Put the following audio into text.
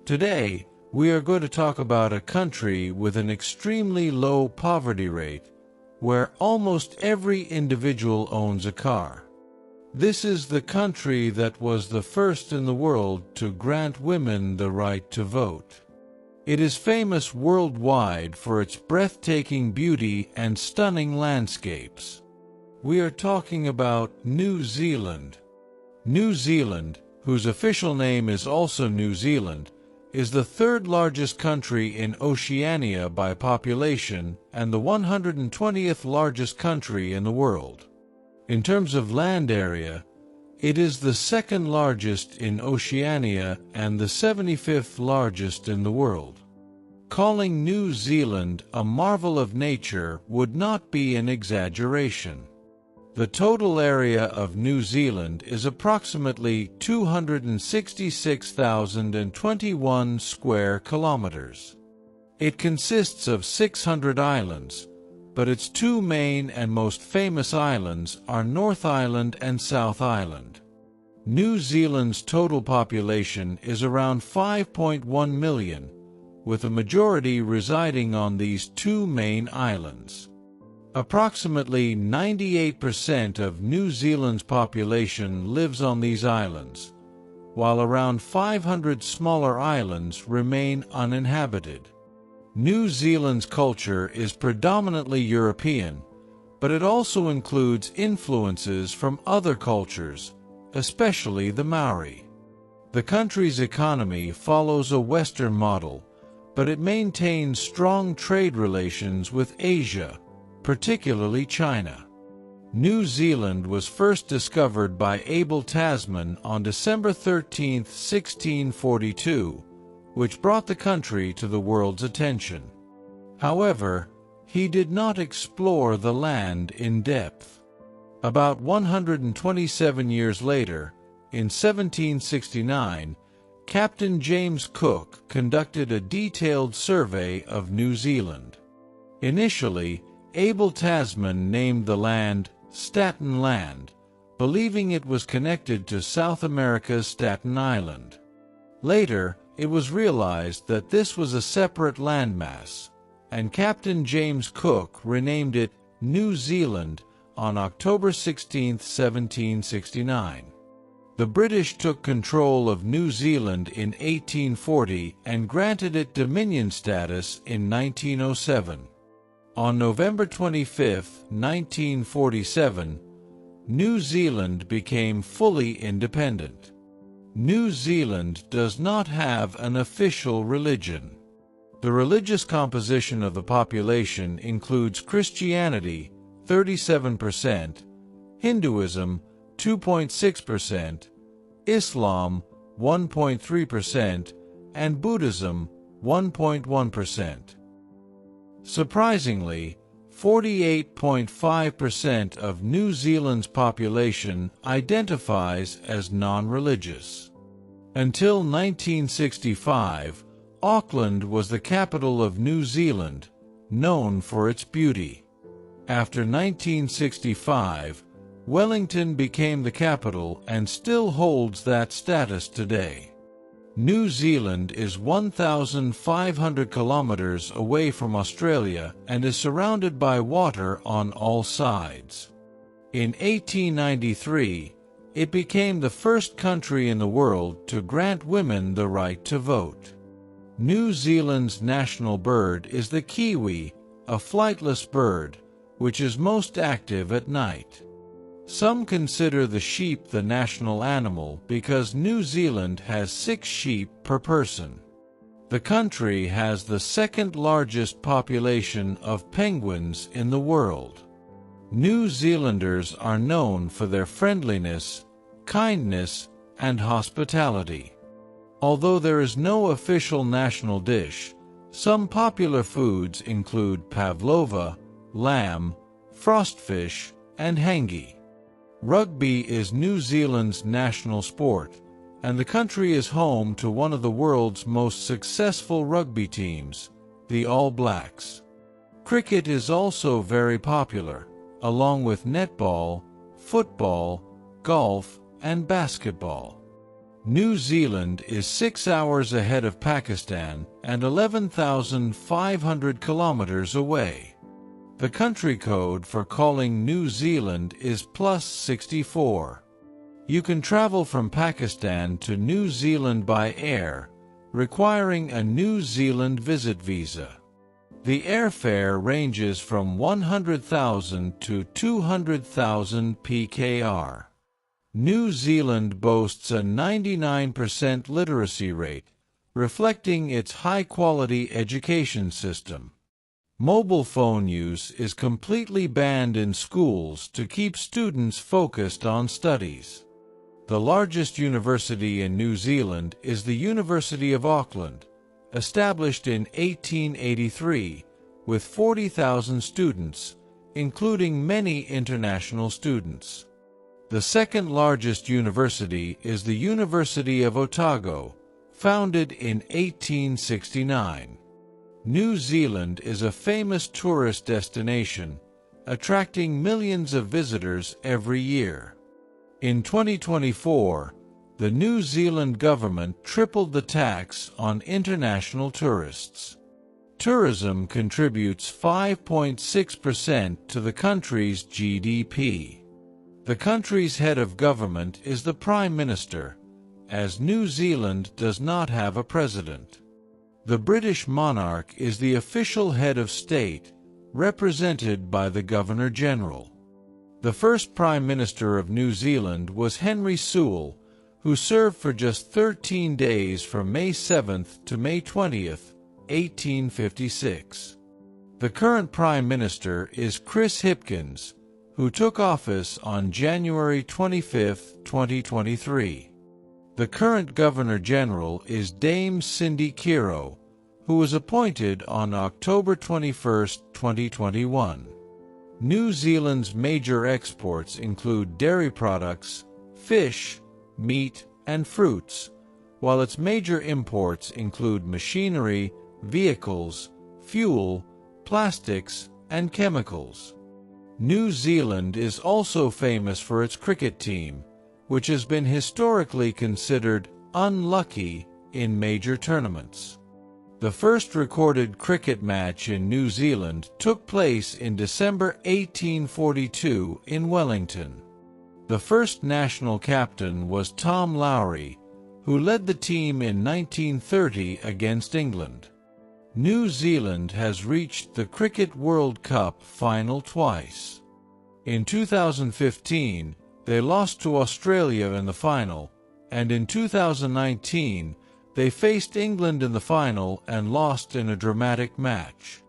Today, we are going to talk about a country with an extremely low poverty rate, where almost every individual owns a car. This is the country that was the first in the world to grant women the right to vote. It is famous worldwide for its breathtaking beauty and stunning landscapes. We are talking about New Zealand. New Zealand, whose official name is also New Zealand, is the third largest country in Oceania by population and the 120th largest country in the world. In terms of land area, it is the second largest in Oceania and the 75th largest in the world. Calling New Zealand a marvel of nature would not be an exaggeration. The total area of New Zealand is approximately 266,021 square kilometers. It consists of 600 islands, but its two main and most famous islands are North Island and South Island. New Zealand's total population is around 5.1 million, with a majority residing on these two main islands. Approximately 98% of New Zealand's population lives on these islands, while around 500 smaller islands remain uninhabited. New Zealand's culture is predominantly European, but it also includes influences from other cultures, especially the Maori. The country's economy follows a Western model, but it maintains strong trade relations with Asia, particularly China. New Zealand was first discovered by Abel Tasman on December 13, 1642, which brought the country to the world's attention. However, he did not explore the land in depth. About 127 years later, in 1769, Captain James Cook conducted a detailed survey of New Zealand. Initially, Abel Tasman named the land Staten Land, believing it was connected to South America's Staten Island. Later, it was realized that this was a separate landmass, and Captain James Cook renamed it New Zealand on October 16, 1769. The British took control of New Zealand in 1840 and granted it Dominion status in 1907. On November 25, 1947, New Zealand became fully independent. New Zealand does not have an official religion. The religious composition of the population includes Christianity, 37%, Hinduism, 2.6%, Islam, 1.3%, and Buddhism, 1.1%. Surprisingly, 48.5% of New Zealand's population identifies as non-religious. Until 1965, Auckland was the capital of New Zealand, known for its beauty. After 1965, Wellington became the capital and still holds that status today. New Zealand is 1,500 kilometers away from Australia and is surrounded by water on all sides. In 1893, it became the first country in the world to grant women the right to vote. New Zealand's national bird is the kiwi, a flightless bird, which is most active at night. Some consider the sheep the national animal because New Zealand has 6 sheep per person. The country has the second largest population of penguins in the world. New Zealanders are known for their friendliness, kindness, and hospitality. Although there is no official national dish, some popular foods include pavlova, lamb, frostfish, and hangi. Rugby is New Zealand's national sport, and the country is home to one of the world's most successful rugby teams, the All Blacks. Cricket is also very popular, along with netball, football, golf, and basketball. New Zealand is 6 hours ahead of Pakistan and 11,500 kilometers away. The country code for calling New Zealand is +64. You can travel from Pakistan to New Zealand by air, requiring a New Zealand visit visa. The airfare ranges from 100,000 to 200,000 PKR. New Zealand boasts a 99% literacy rate, reflecting its high-quality education system. Mobile phone use is completely banned in schools to keep students focused on studies. The largest university in New Zealand is the University of Auckland, established in 1883, with 40,000 students, including many international students. The second largest university is the University of Otago, founded in 1869. New Zealand is a famous tourist destination, attracting millions of visitors every year. In 2024, the New Zealand government tripled the tax on international tourists. Tourism contributes 5.6% to the country's GDP. The country's head of government is the Prime Minister, as New Zealand does not have a president. The British monarch is the official head of state, represented by the Governor-General. The first Prime Minister of New Zealand was Henry Sewell, who served for just 13 days from May 7th to May 20th, 1856. The current Prime Minister is Chris Hipkins, who took office on January 25, 2023. The current Governor-General is Dame Cindy Kiro, who was appointed on October 21, 2021. New Zealand's major exports include dairy products, fish, meat, and fruits, while its major imports include machinery, vehicles, fuel, plastics, and chemicals. New Zealand is also famous for its cricket team, which has been historically considered unlucky in major tournaments. The first recorded cricket match in New Zealand took place in December 1842 in Wellington. The first national captain was Tom Lowry, who led the team in 1930 against England. New Zealand has reached the Cricket World Cup final twice. In 2015, they lost to Australia in the final, and in 2019, they faced England in the final and lost in a dramatic match.